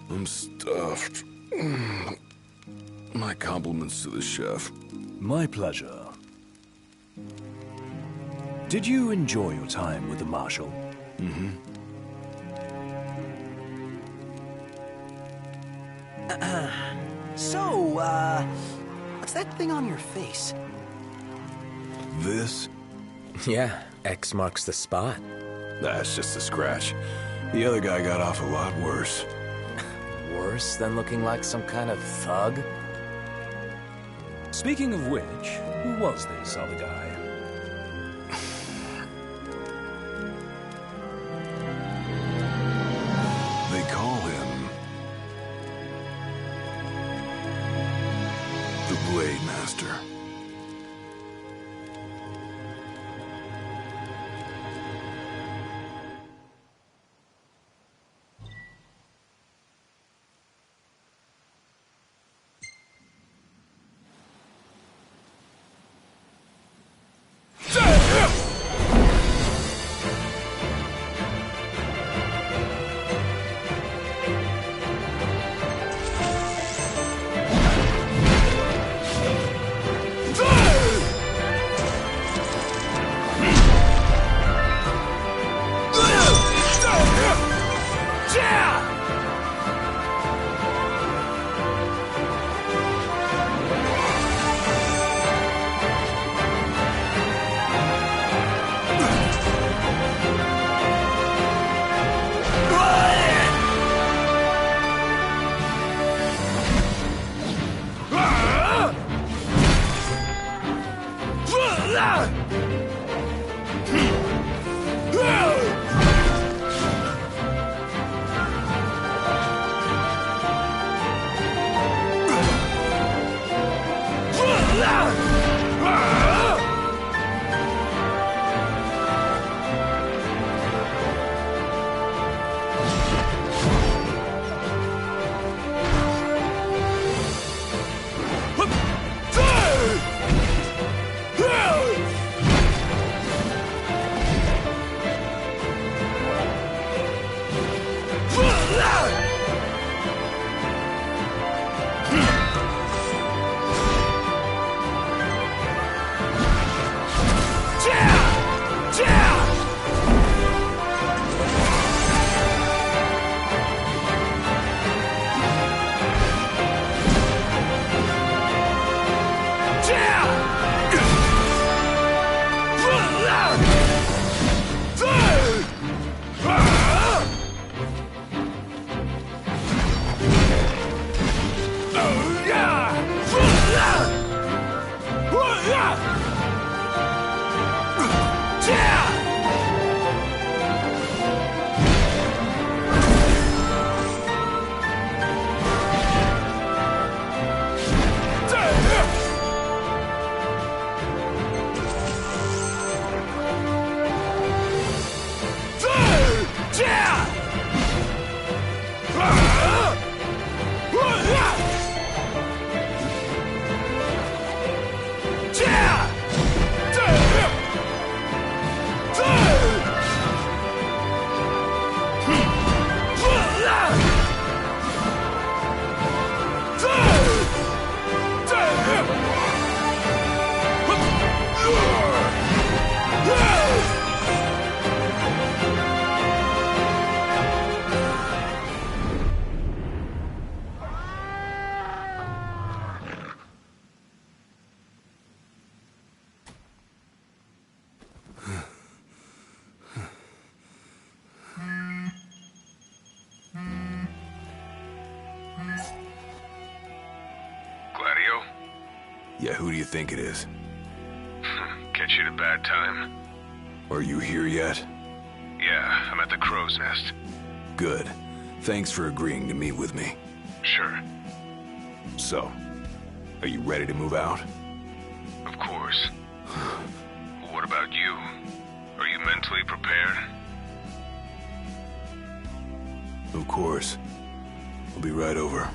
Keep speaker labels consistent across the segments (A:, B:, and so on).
A: I'm stuffed. My compliments to the chef.
B: My pleasure. Did you enjoy your time with the Marshal?
A: Mm-hmm.
C: What's that thing on your face?
A: This?
C: Yeah, X marks the spot.
A: That's just a scratch. The other guy got off a lot worse.
C: Worse than looking like some kind of thug?
B: Speaking of which, who was this other guy?
A: They call him the Blade Master. Yeah, who do you think it is?
D: Catch you at a bad time.
A: Are you here yet?
D: Yeah, I'm at the Crow's Nest.
A: Good. Thanks for agreeing to meet with me.
D: Sure.
A: So, are you ready to move out?
D: Of course. What about you? Are you mentally prepared?
A: Of course. I'll be right over.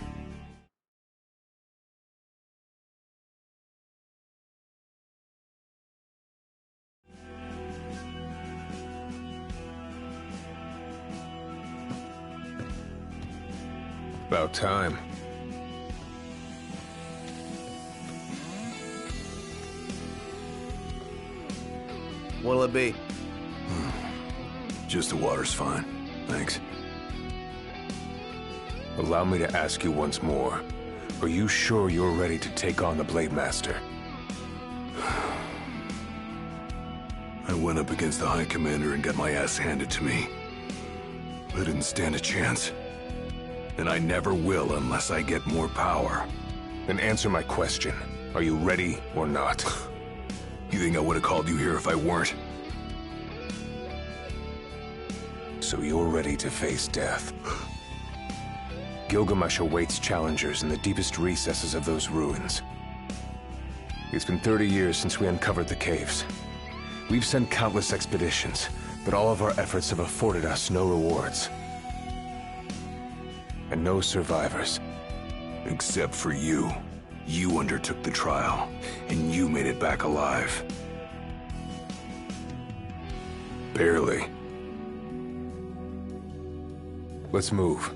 D: About time.
C: What'll it be?
A: Just the water's fine. Thanks.
D: Allow me to ask you once more. Are you sure you're ready to take on the Blade Master?
A: I went up against the High Commander and got my ass handed to me. I didn't stand a chance. And I never will unless I get more power.
D: Then answer my question. Are you ready or not?
A: You think I would have called you here if I weren't?
D: So you're ready to face death. Gilgamesh awaits challengers in the deepest recesses of those ruins. It's been 30 years since we uncovered the caves. We've sent countless expeditions, but all of our efforts have afforded us no rewards. And no survivors.
A: Except for you. You undertook the trial, and you made it back alive. Barely.
D: Let's move.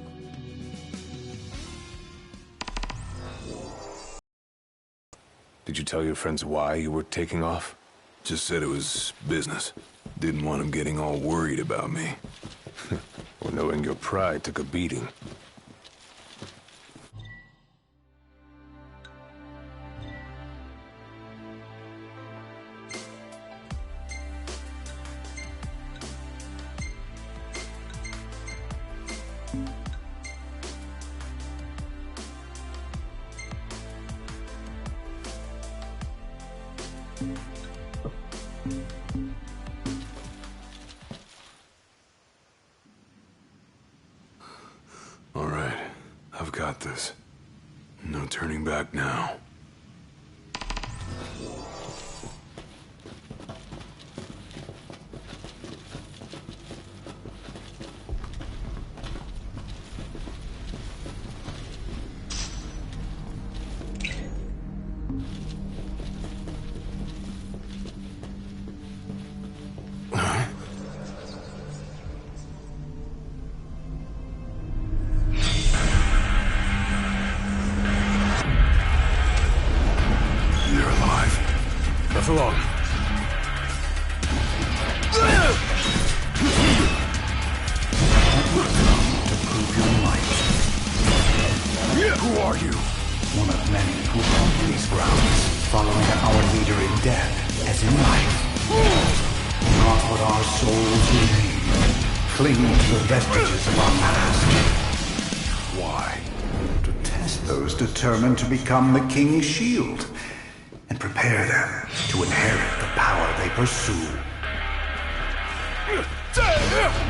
D: Did you tell your friends why you were taking off?
A: Just said it was business. Didn't want them getting all worried about me.
D: Or knowing your pride took a beating.
A: All right, I've got this. No turning back now.
D: Move along.
E: To prove your might.
A: Who are you?
E: One of many who haunt these grounds, following our leader in death as in life. Not what our souls remain, clinging to the vestiges of our past.
A: Why?
E: To test those determined to become the King's shield, and prepare them to inherit the power they pursue.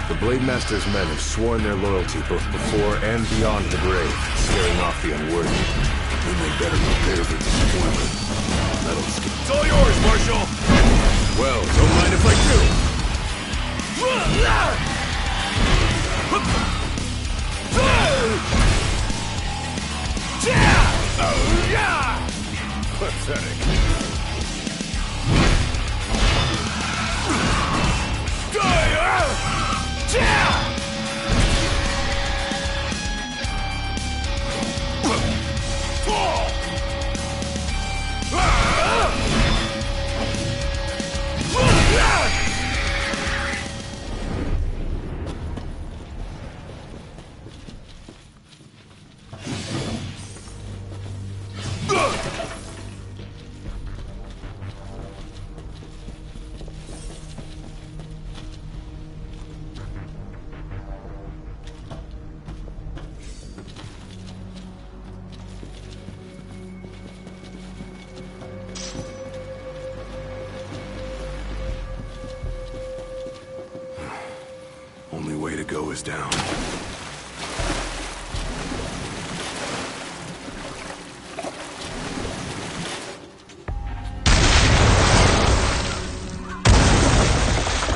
D: The Blade Master's men have sworn their loyalty both before and beyond the grave, scaring off the unworthy.
A: Then they better prepare for disappointment. That'll skip.
D: It's all yours, Marshal! Well, don't mind if I do. Pathetic.
A: go is down.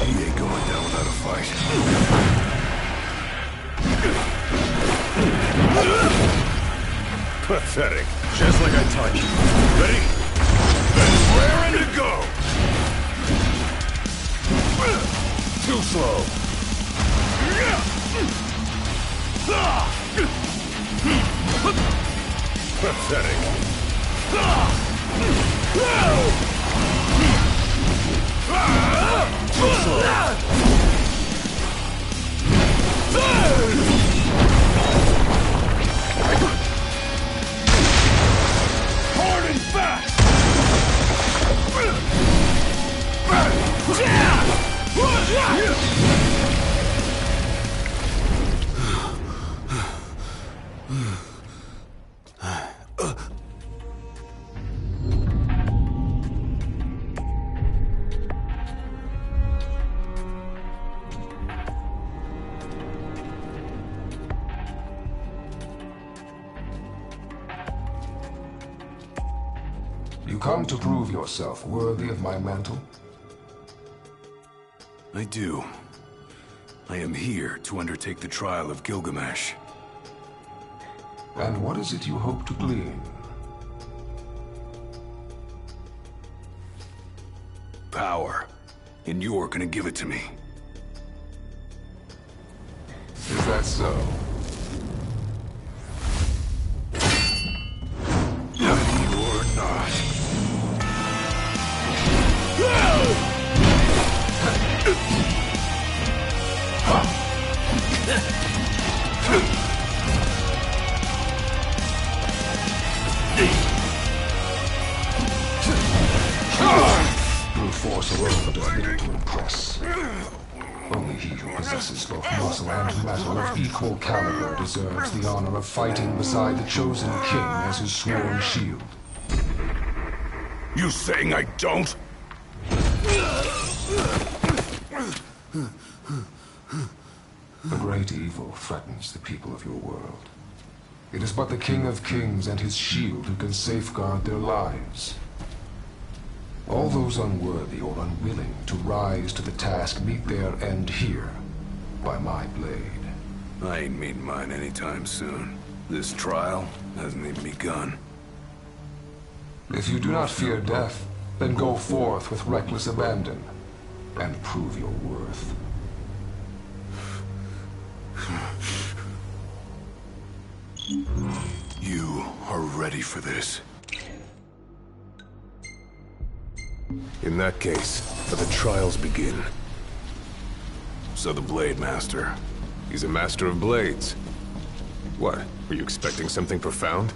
A: He ain't going down without a fight.
B: Pathetic. Just like I taught you. Ready? Raring to go! Too slow. Pathetic. Too slow. Hard and fast!
E: You come to prove yourself worthy of my mantle?
A: I do. I am here to undertake the trial of Gilgamesh.
E: And what is it you hope to glean?
A: Power. And you're gonna give it to me.
E: Is that so?
A: Ready or not.
E: Brute force alone does little to impress. Only he who possesses both muscle and matter of equal caliber deserves the honor of fighting beside the chosen king as his sworn shield.
A: You saying I don't?
E: A great evil threatens the people of your world. It is but the King of Kings and his shield who can safeguard their lives. All those unworthy or unwilling to rise to the task meet their end here, by my blade.
A: I ain't meeting mine anytime soon. This trial hasn't even begun.
E: If you do not fear death, then go forth with reckless abandon, and prove your worth.
A: You are ready for this.
D: In that case, let the trials begin.
A: So the Blade Master.
D: He's a master of blades. What? Were you expecting something profound?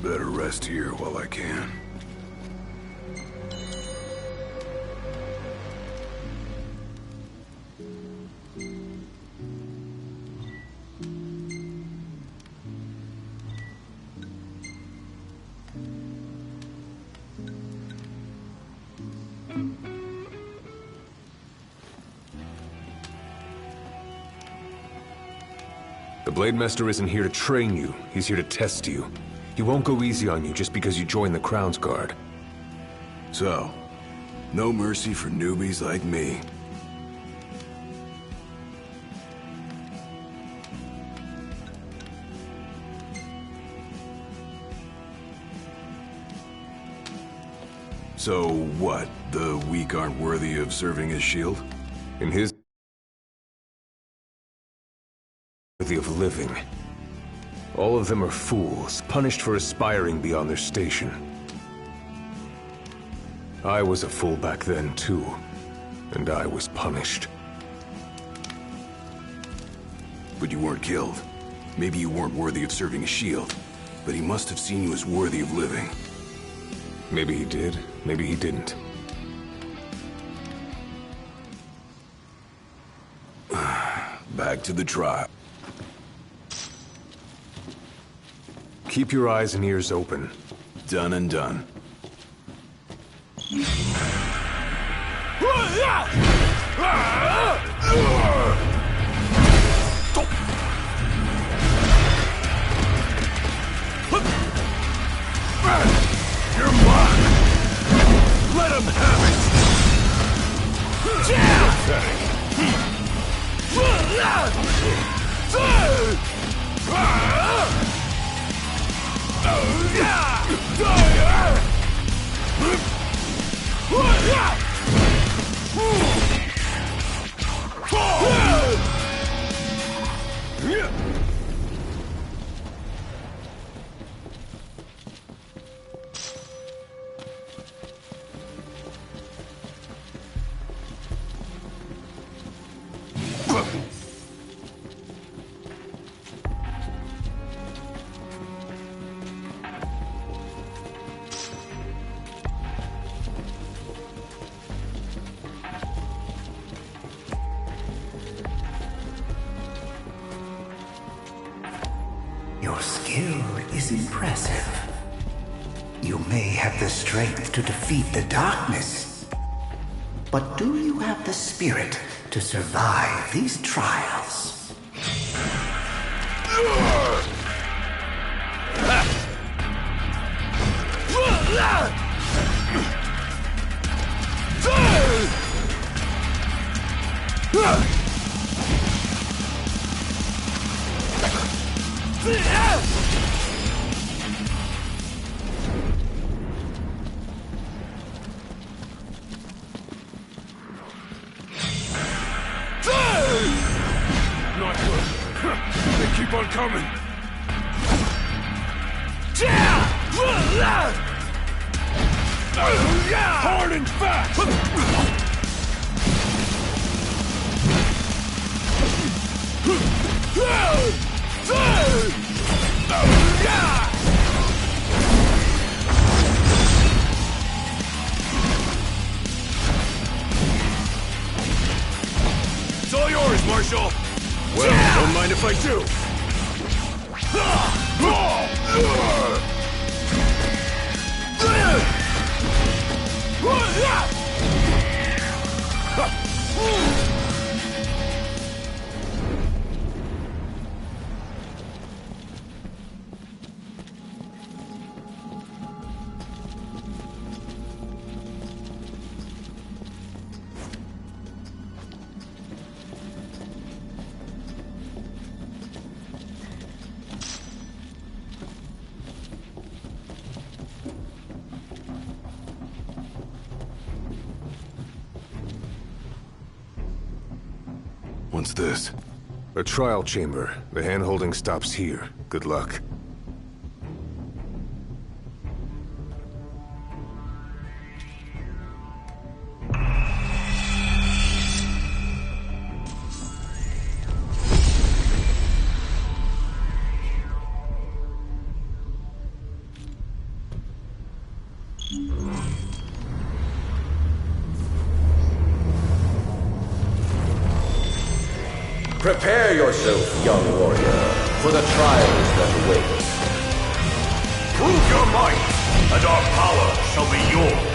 A: Better rest here while I can.
D: The Blade Master isn't here to train you, he's here to test you. He won't go easy on you just because you joined the Crown's Guard.
A: So, no mercy for newbies like me. So what? The weak aren't worthy of serving as shield?
D: In his... worthy of living. All of them are fools, punished for aspiring beyond their station. I was a fool back then, too. And I was punished.
A: But you weren't killed. Maybe you weren't worthy of serving a shield, but he must have seen you as worthy of living.
D: Maybe he did, maybe he didn't.
A: Back to the trial.
D: Keep your eyes and ears open.
A: Done and done.
B: You're mine! Let him have it! Pathetic.
E: Your skill is impressive. You may have the strength to defeat the darkness, but do you have the spirit to survive these trials?
B: Not good. They keep on coming. Hard and fast! It's all yours, Marshal! Well, don't mind if I do!
A: What's this?
D: A trial chamber. The hand-holding stops here. Good luck.
F: Prepare yourself, young warrior, for the trials that await.
B: Prove your might, and our power shall be yours.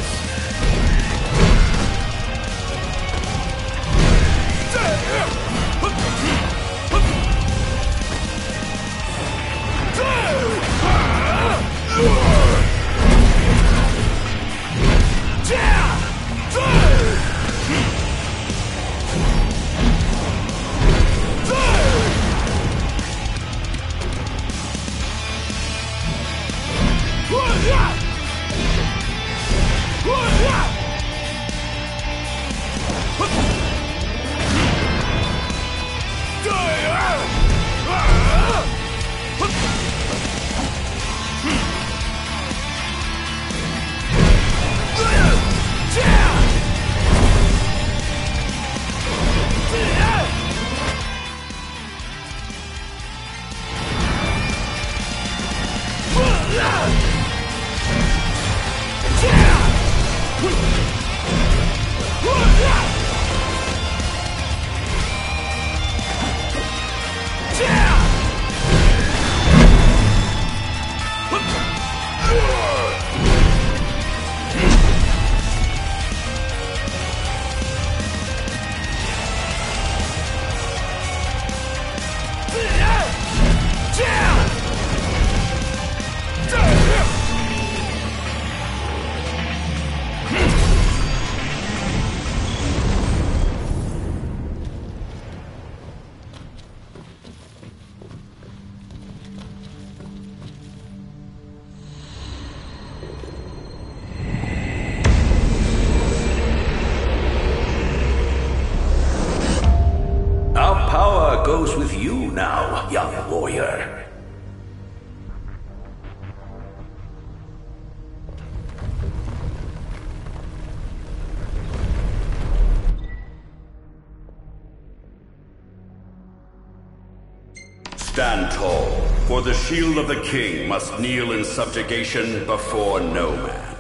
G: Stand tall, for the shield of the king must kneel in subjugation before no man.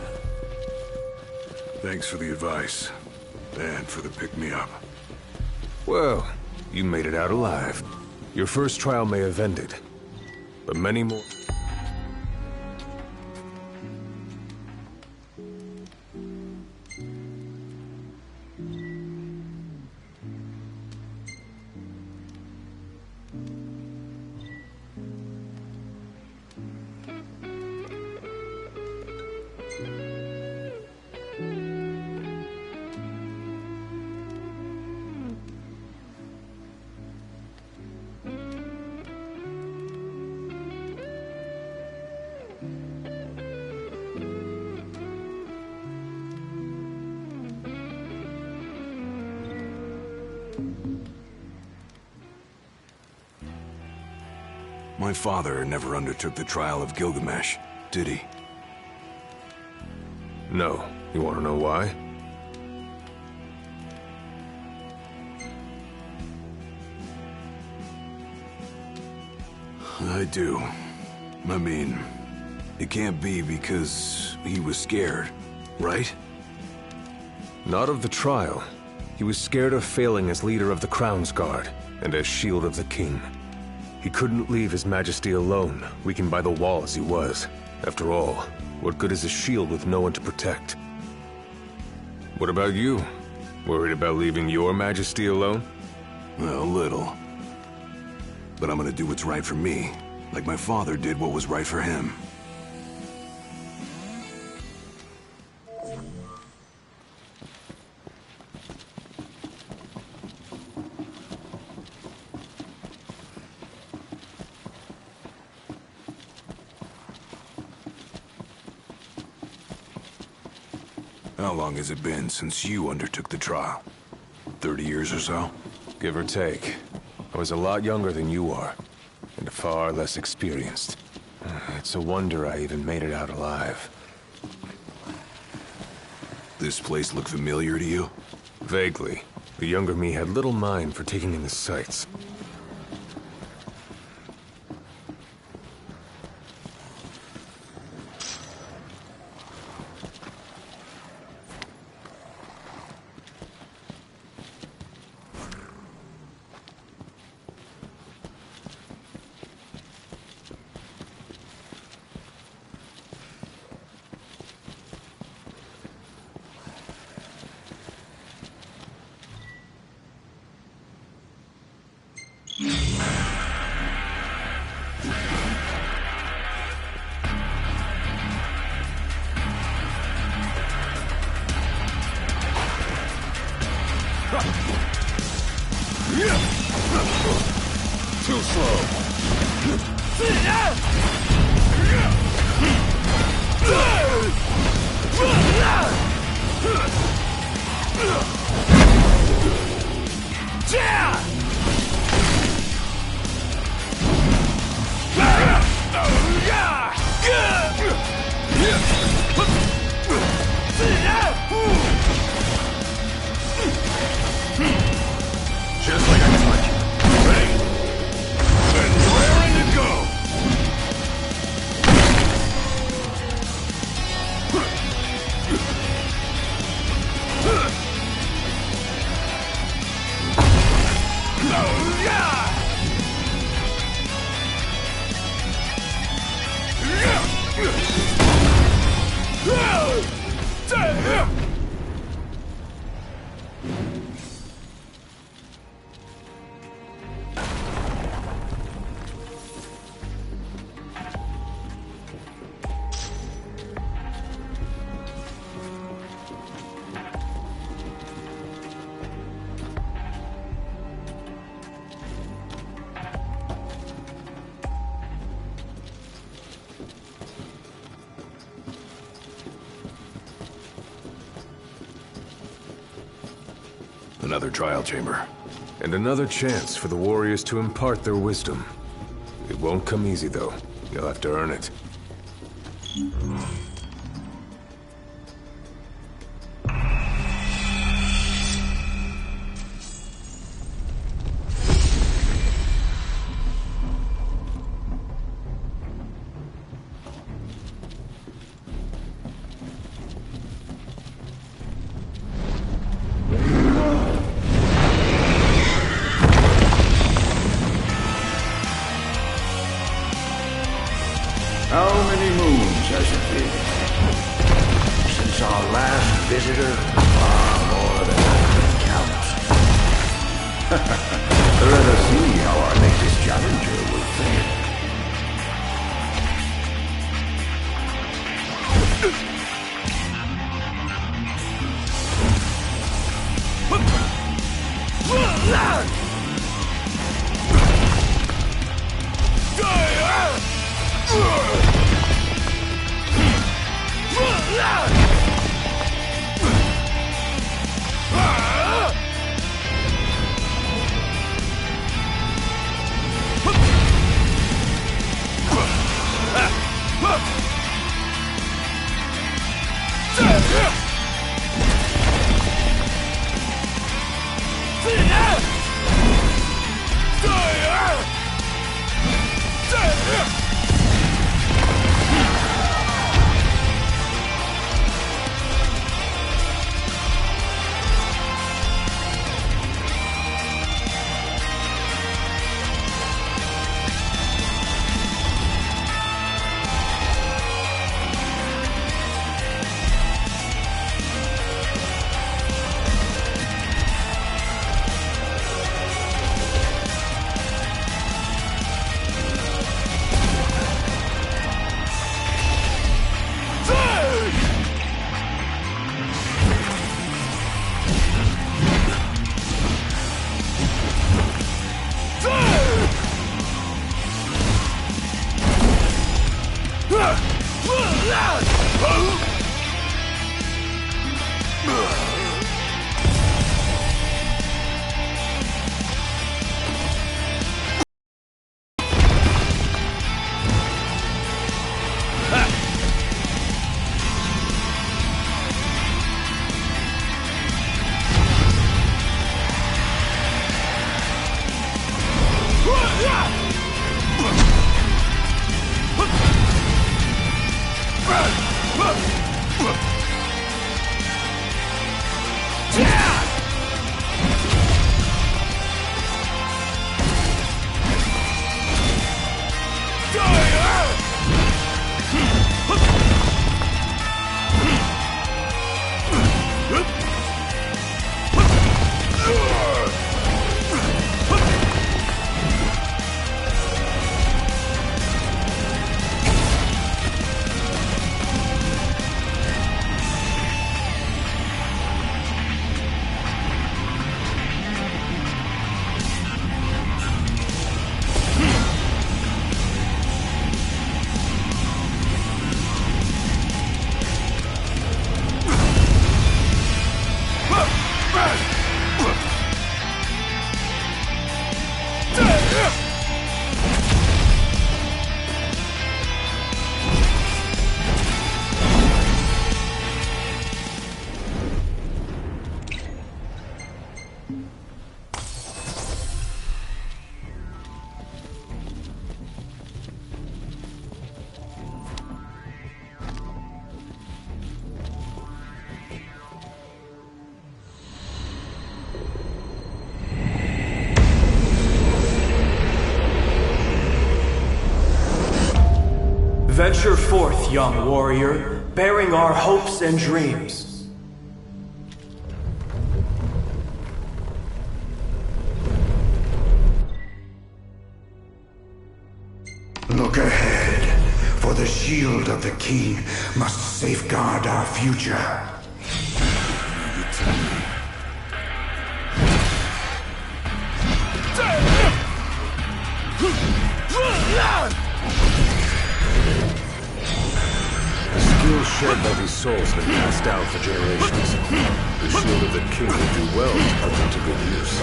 A: Thanks for the advice, and for the pick-me-up.
D: Well, you made it out alive. Your first trial may have ended, but many more...
A: My father never undertook the trial of Gilgamesh, did he?
D: No. You want to know why?
A: I do. I mean, it can't be because he was scared, right?
D: Not of the trial. He was scared of failing as leader of the Crown's Guard, and as Shield of the King. He couldn't leave His Majesty alone, weakened by the wall as he was. After all, what good is a shield with no one to protect? What about you? Worried about leaving your Majesty alone?
A: Well, a little. But I'm gonna do what's right for me, like my father did what was right for him. How long has it been since you undertook the trial? 30 years or so?
D: Give or take. I was a lot younger than you are, and far less experienced. It's a wonder I even made it out alive.
A: This place look familiar to you?
D: Vaguely. The younger me had little mind for taking in the sights.
B: Too slow. Just like I taught you. Ready? And raring to go!
A: Another trial chamber.
D: And another chance for the warriors to impart their wisdom. It won't come easy, though. You'll have to earn it.
E: Let us see how our latest challenger will fare.
H: Venture forth, young warrior, bearing our hopes and dreams.
E: Look ahead, for the shield of the king must safeguard our future.
D: The skill shared by these souls has been passed down for generations. The shield of the king will do well to put them to good use.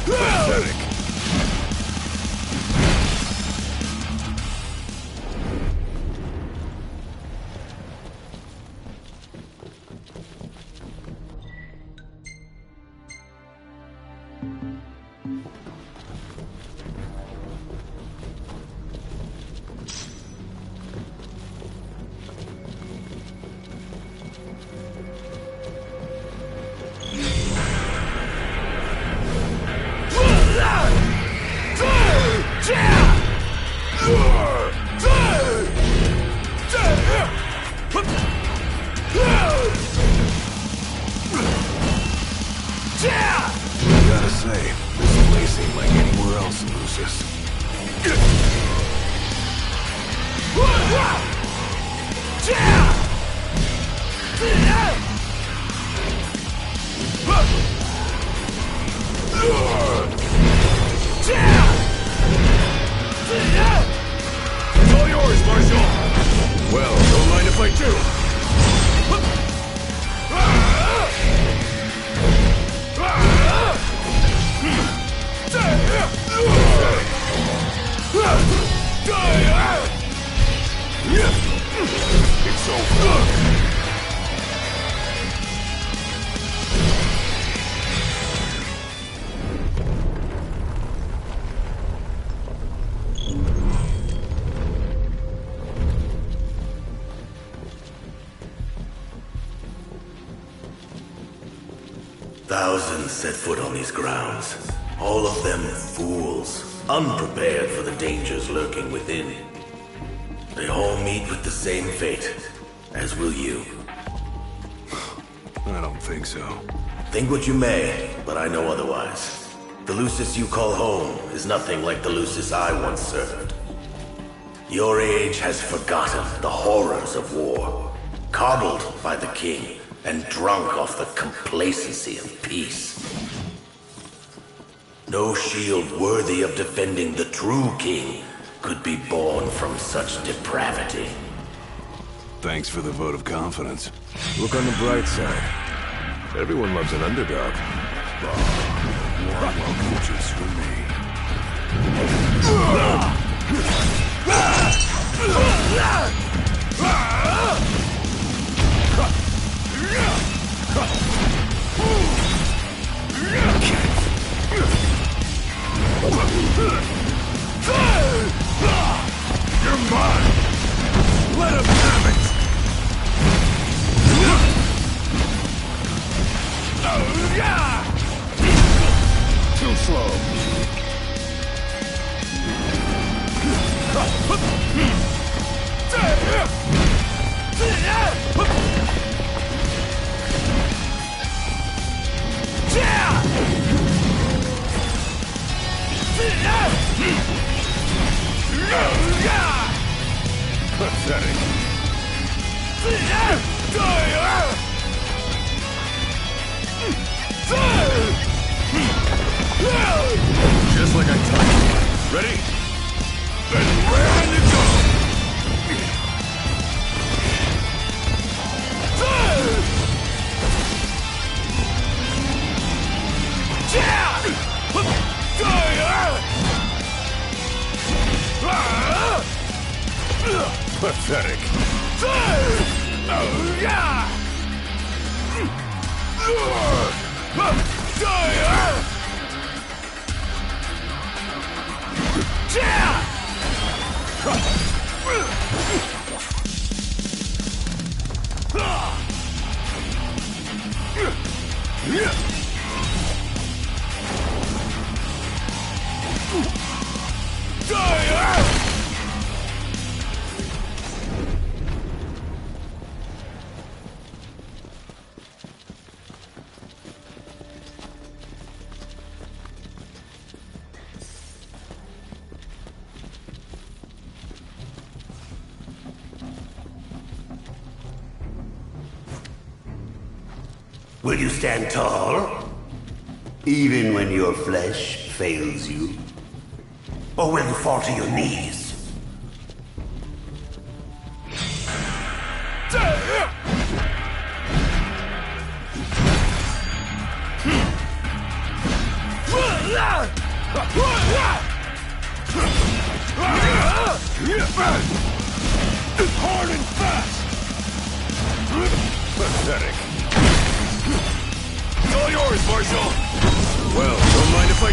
D: Pathetic.
A: say, this place ain't like anywhere else in Lucis.
B: It's all yours, Marshal!
A: Well, don't mind if I do.
B: It's over.
I: Thousands set foot on these grounds. All of them fools, unprepared for the dangers lurking within. They all meet with the same fate, as will you.
A: I don't think so.
I: Think what you may, but I know otherwise. The Lucis you call home is nothing like the Lucis I once served. Your age has forgotten the horrors of war, coddled by the king, and drunk off the complacency of peace. No shield worthy of defending the true king could be born from such depravity.
A: Thanks for the vote of confidence.
D: Look on the bright side. Everyone loves an underdog.
A: Warm welcomes for me.
B: You're mine! Let him have it! Too slow.
D: Pathetic.
B: Just like I told you. Ready? Then ready to go!
D: Pathetic.
I: Will you stand tall? Even when your flesh fails you? Or will you fall to your knees?
B: Hard and fast!
D: Pathetic.
B: It's all yours, Marshal!
A: Well, don't mind if I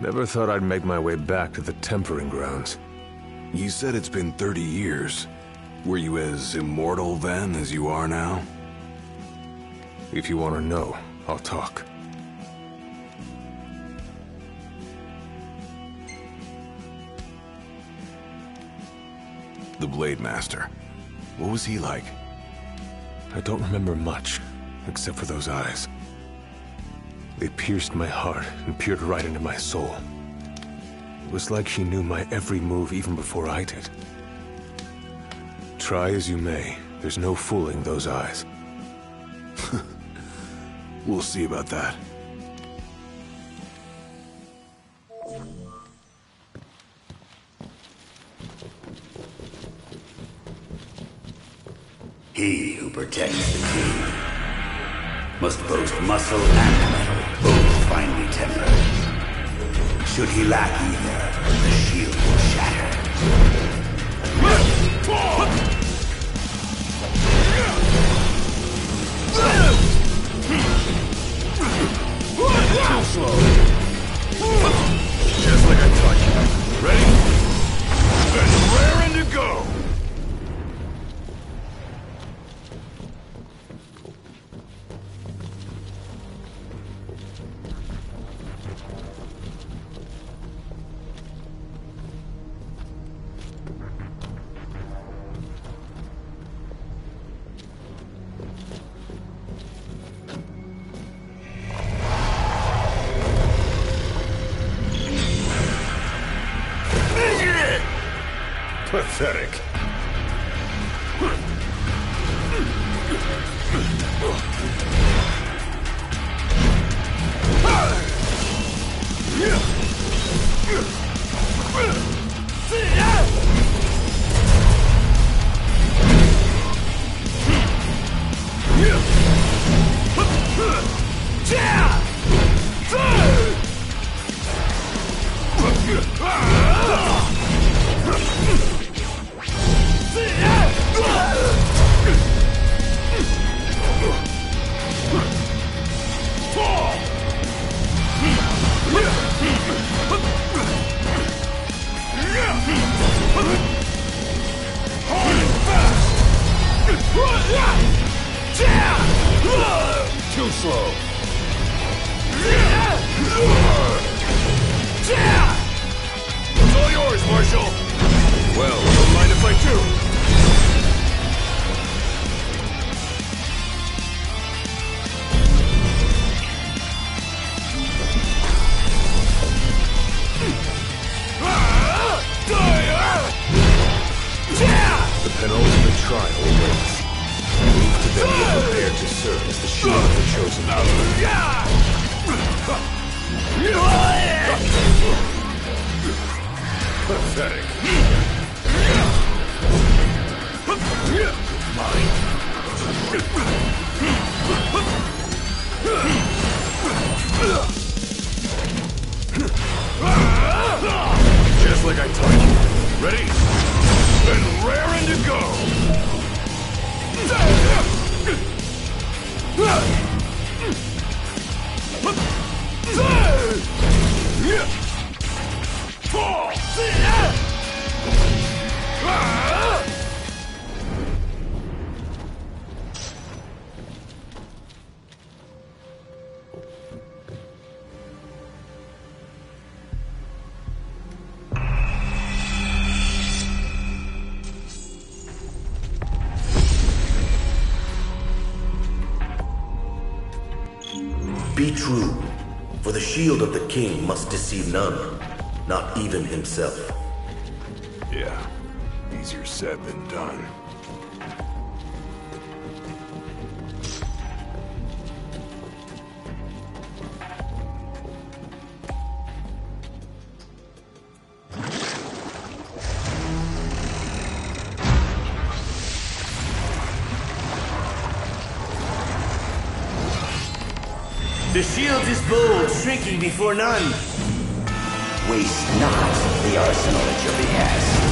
D: Never thought I'd make my way back to the tempering grounds.
A: You said it's been 30 years. Were you as immortal then as you are now?
D: If you want to know, I'll talk.
A: The Blade Master. What was he like?
D: I don't remember much, except for those eyes. They pierced my heart and peered right into my soul. It was like she knew my every move even before I did. Try as you may, there's no fooling those eyes.
A: We'll see about that.
G: He who protects the king must boast muscle and metal, both finely tempered. Should he lack either, the shield will shatter.
B: Too slow. Just like I taught you. Ready? Then raring to go! Pathetic. Too slow. It's all yours, Marshal. Well, don't mind if I do.
D: The penultimate trial awaits. Move to them and prepare to serve as the shield of the chosen
B: Pathetic. Just like I taught you. Ready? Then raring to go!
I: Be true, for the shield of the king must deceive none, not even himself.
A: Yeah, easier said than done.
J: The shield is bold, shrinking before none.
F: Waste not the arsenal at your behest.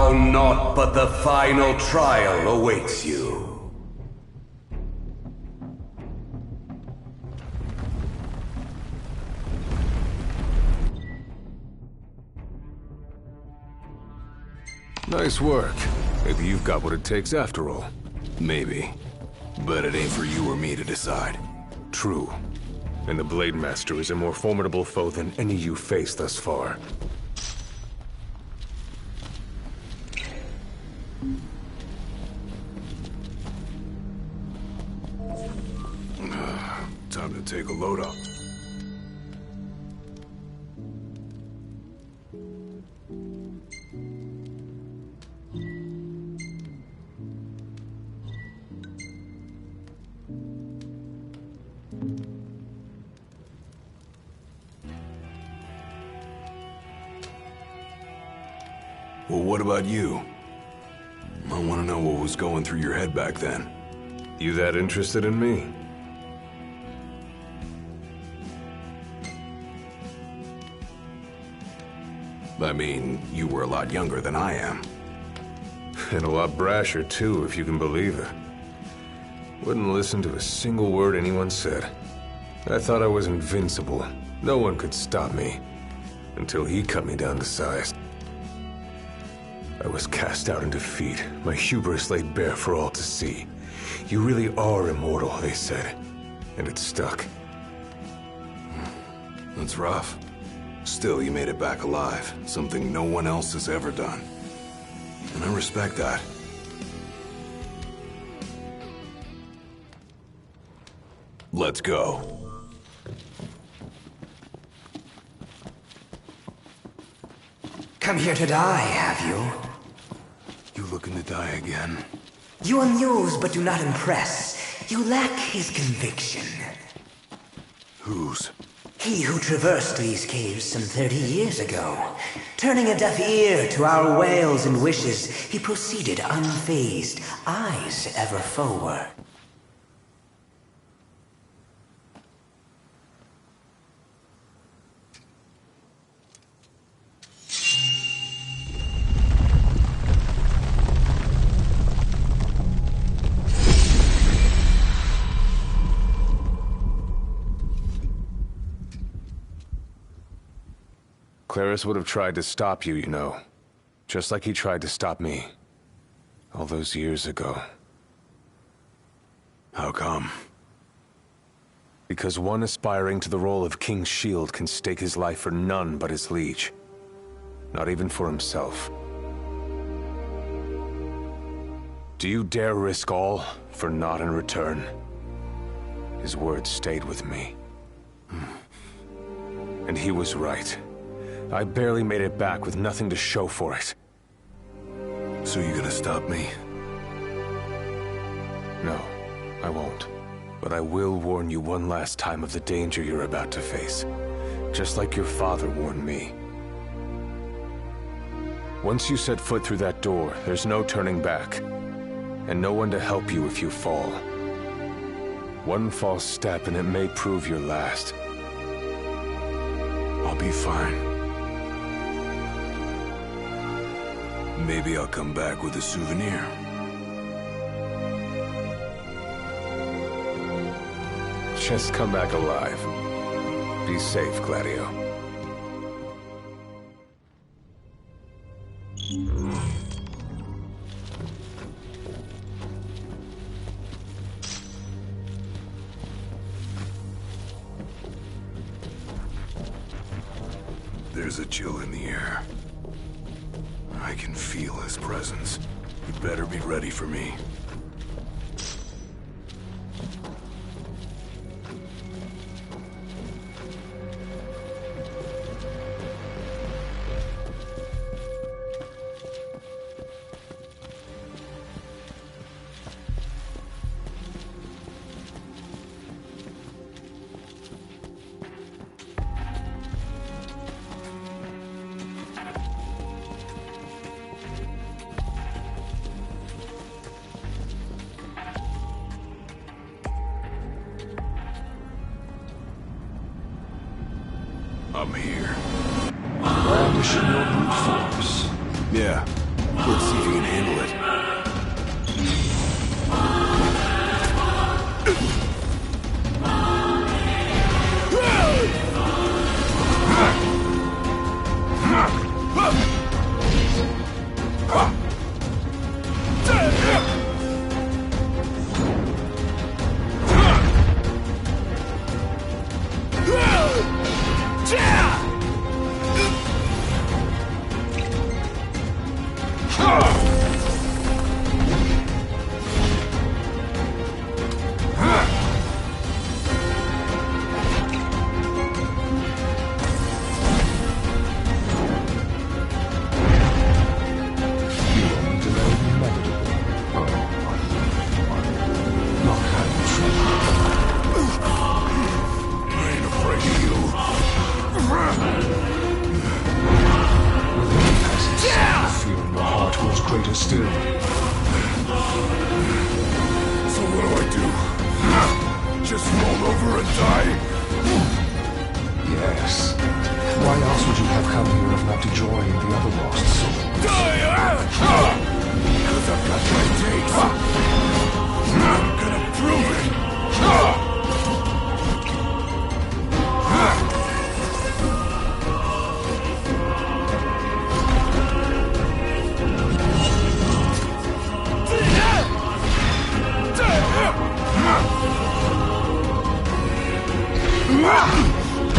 G: Now naught but the final trial awaits you.
D: Nice work. Maybe you've got what it takes after all.
A: Maybe. But it ain't for you or me to decide.
D: True. And the Blade Master is a more formidable foe than any you've faced thus far.
A: Time to take a load up. Well, what about you? I want to know what was going through your head back then.
D: You that interested in me?
A: I mean, you were a lot younger than I am.
D: And a lot brasher, too, if you can believe it. Wouldn't listen to a single word anyone said. I thought I was invincible. No one could stop me. Until he cut me down to size. I was cast out in defeat, my hubris laid bare for all to see. You really are immortal, they said. And it stuck.
A: That's rough. Still, you made it back alive. Something no one else has ever done. And I respect that. Let's go.
K: Come here to die, have you?
A: You looking to die again?
K: You amuse but do not impress. You lack his conviction.
A: Whose?
K: He who traversed these caves some 30 years ago. Turning a deaf ear to our wails and wishes, he proceeded unfazed, eyes ever forward.
D: Claris would have tried to stop you, you know. Just like he tried to stop me. All those years ago.
A: How come?
D: Because one aspiring to the role of King's Shield can stake his life for none but his liege. Not even for himself. Do you dare risk all for naught in return? His words stayed with me. And he was right. I barely made it back with nothing to show for it.
A: So you gonna stop me?
D: No, I won't. But I will warn you one last time of the danger you're about to face. Just like your father warned me. Once you set foot through that door, there's no turning back. And no one to help you if you fall. One false step and it may prove your last.
A: I'll be fine. Maybe I'll come back with a souvenir.
D: Just come back alive. Be safe, Gladio.
A: There's a chill in the air. I can feel his presence. You better be ready for me. I'm here.
E: Brandishing your brute force.
A: Yeah. Let's see if you can handle it.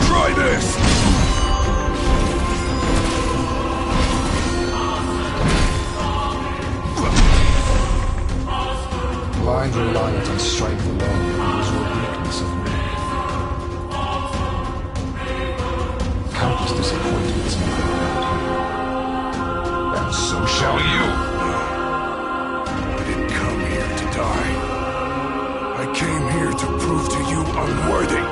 A: Try this!
L: Blind reliance on strength alone is your weakness of will. Countless disappointments may have happened here. And so shall you!
A: I didn't come here to die. I came here to prove to you unworthy.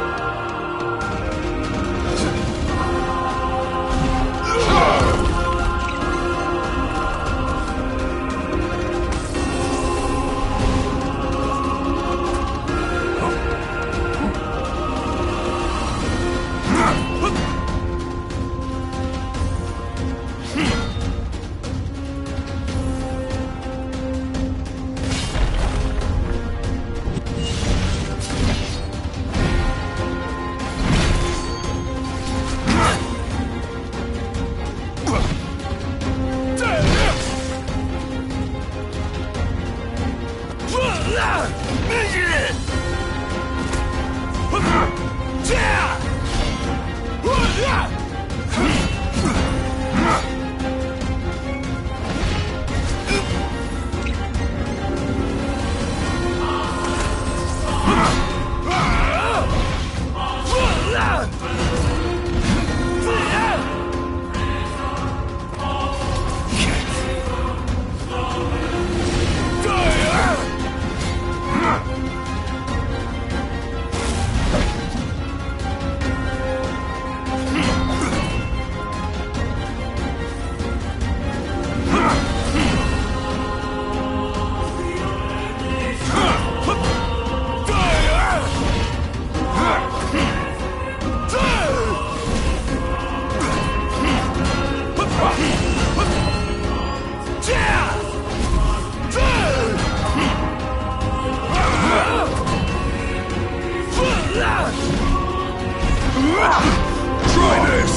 A: Try this!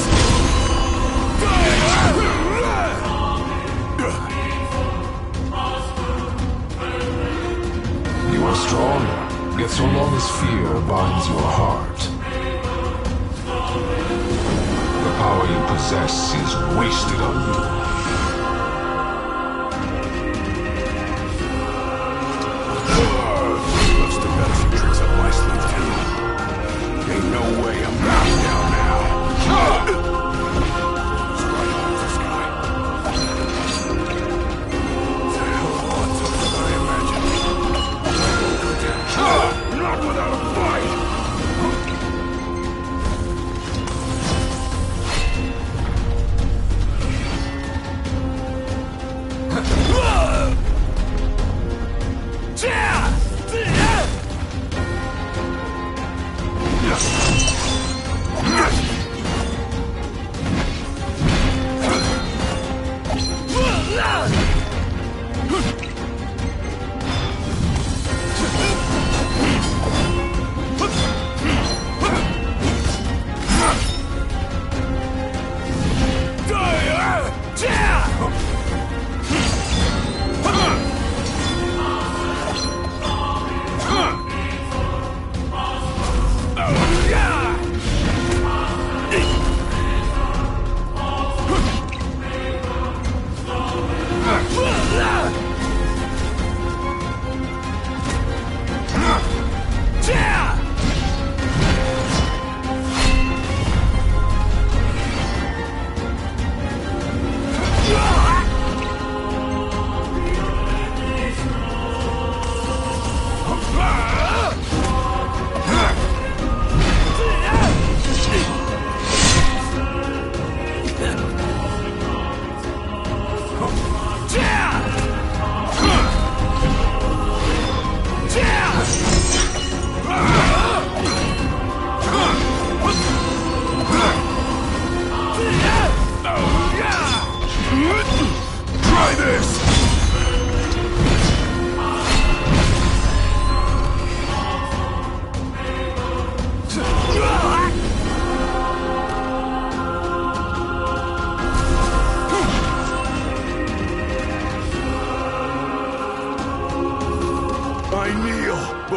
L: You are strong, yet so long as fear binds your heart, the power you possess is wasted on you.
A: Must have got a few tricks up my sleeve, too. Ain't no way I'm backing down now. Let's ride on this guy. It's a hell of a lot tougher than I imagined. I won't go down. Not without a fight!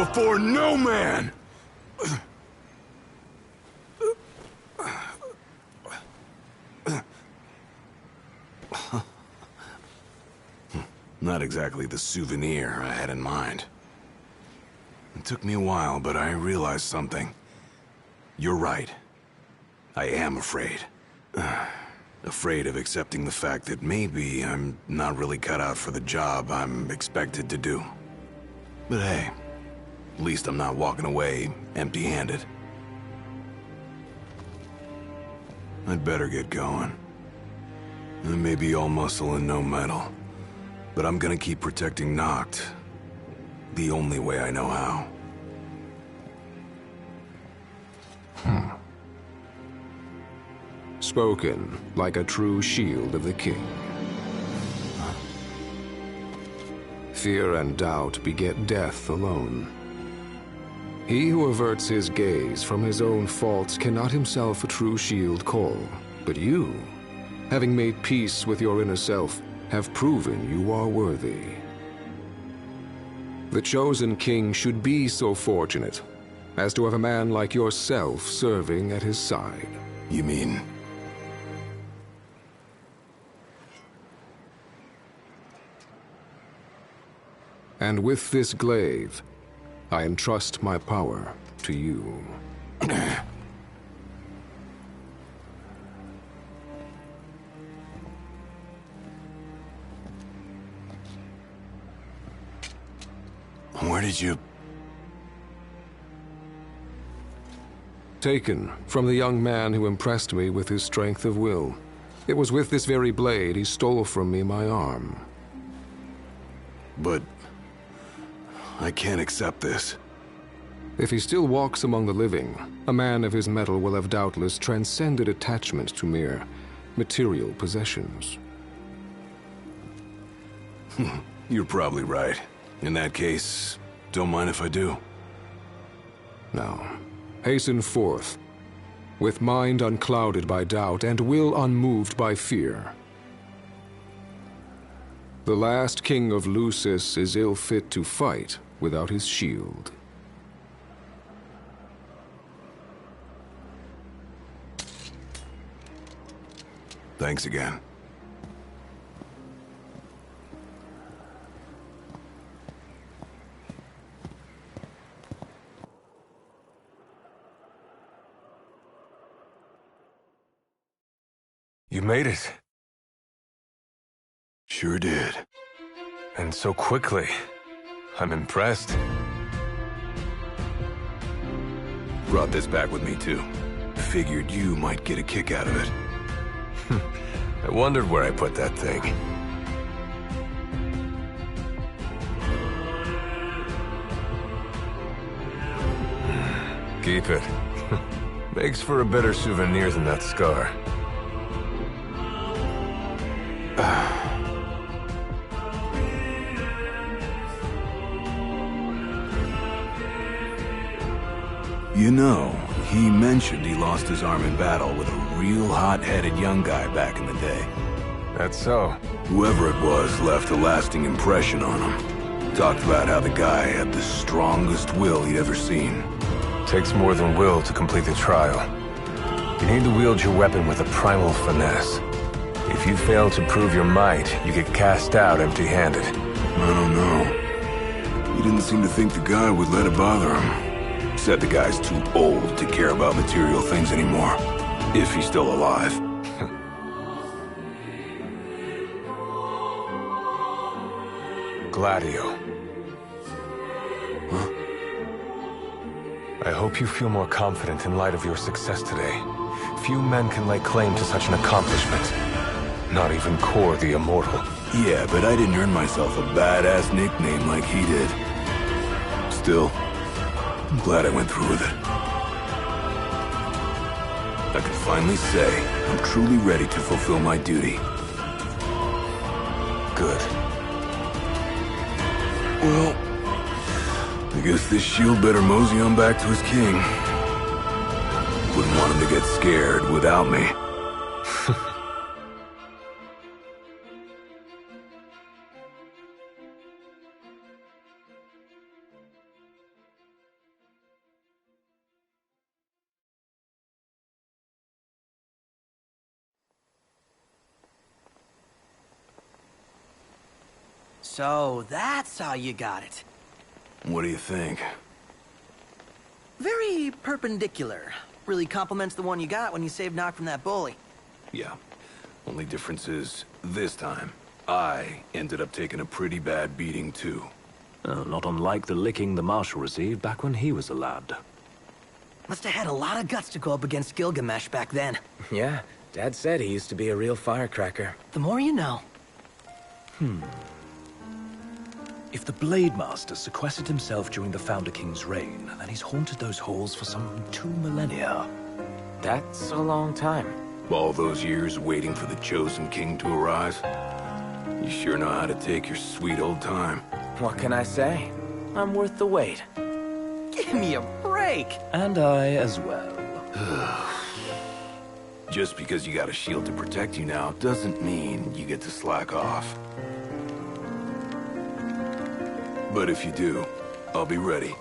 A: before no man! Not exactly the souvenir I had in mind. It took me a while, but I realized something. You're right. I am afraid. Afraid of accepting the fact that maybe I'm not really cut out for the job I'm expected to do. But hey, at least I'm not walking away empty-handed. I'd better get going. I may be all muscle and no metal, but I'm gonna keep protecting Noct the only way I know how.
L: Spoken like a true shield of the king. Fear and doubt beget death alone. He who averts his gaze from his own faults cannot himself a true shield call. But you, having made peace with your inner self, have proven you are worthy. The chosen king should be so fortunate as to have a man like yourself serving at his side.
A: You mean...
L: And with this glaive, I entrust my power to you.
A: Where did you...
L: Taken from the young man who impressed me with his strength of will. It was with this very blade he stole from me my arm.
A: But... I can't accept this.
L: If he still walks among the living, a man of his mettle will have doubtless transcended attachment to mere material possessions.
A: You're probably right. In that case, don't mind if I do.
L: Now, hasten forth, with mind unclouded by doubt and will unmoved by fear. The last king of Lucis is ill fit to fight without his shield.
A: Thanks again.
D: You made it.
A: Sure did.
D: And so quickly. I'm impressed.
A: Brought this back with me, too. Figured you might get a kick out of it.
D: I wondered where I put that thing. Keep it. Makes for a better souvenir than that scar.
A: You know, he mentioned he lost his arm in battle with a real hot-headed young guy back in the day.
D: That's so.
A: Whoever it was left a lasting impression on him. Talked about how the guy had the strongest will he'd ever seen.
D: Takes more than will to complete the trial. You need to wield your weapon with a primal finesse. If you fail to prove your might, you get cast out empty-handed.
A: I don't know. He didn't seem to think the guy would let it bother him. Said the guy's too old to care about material things anymore. If he's still alive.
D: Gladio.
A: Huh?
D: I hope you feel more confident in light of your success today. Few men can lay claim to such an accomplishment. Not even Kor the Immortal.
A: Yeah, but I didn't earn myself a badass nickname like he did. Still, I'm glad I went through with it. I can finally say I'm truly ready to fulfill my duty.
D: Good.
A: Well, I guess this shield better mosey on back to his king. Wouldn't want him to get scared without me.
J: So that's how you got it.
A: What do you think?
J: Very perpendicular. Really complements the one you got when you saved Nock from that bully.
A: Yeah. Only difference is, this time, I ended up taking a pretty bad beating, too.
C: Not unlike the licking the Marshal received back when he was a lad.
J: Must have had a lot of guts to go up against Gilgamesh back then.
C: Yeah, Dad said he used to be a real firecracker.
J: The more you know.
H: If the Blade Master sequestered himself during the Founder King's reign, then he's haunted those halls for some 2 millennia.
C: That's a long time.
A: All those years waiting for the Chosen King to arise? You sure know how to take your sweet old time.
C: What can I say? I'm worth the wait.
J: Give me a break!
H: And I as well.
A: Just because you got a shield to protect you now doesn't mean you get to slack off. But if you do, I'll be ready.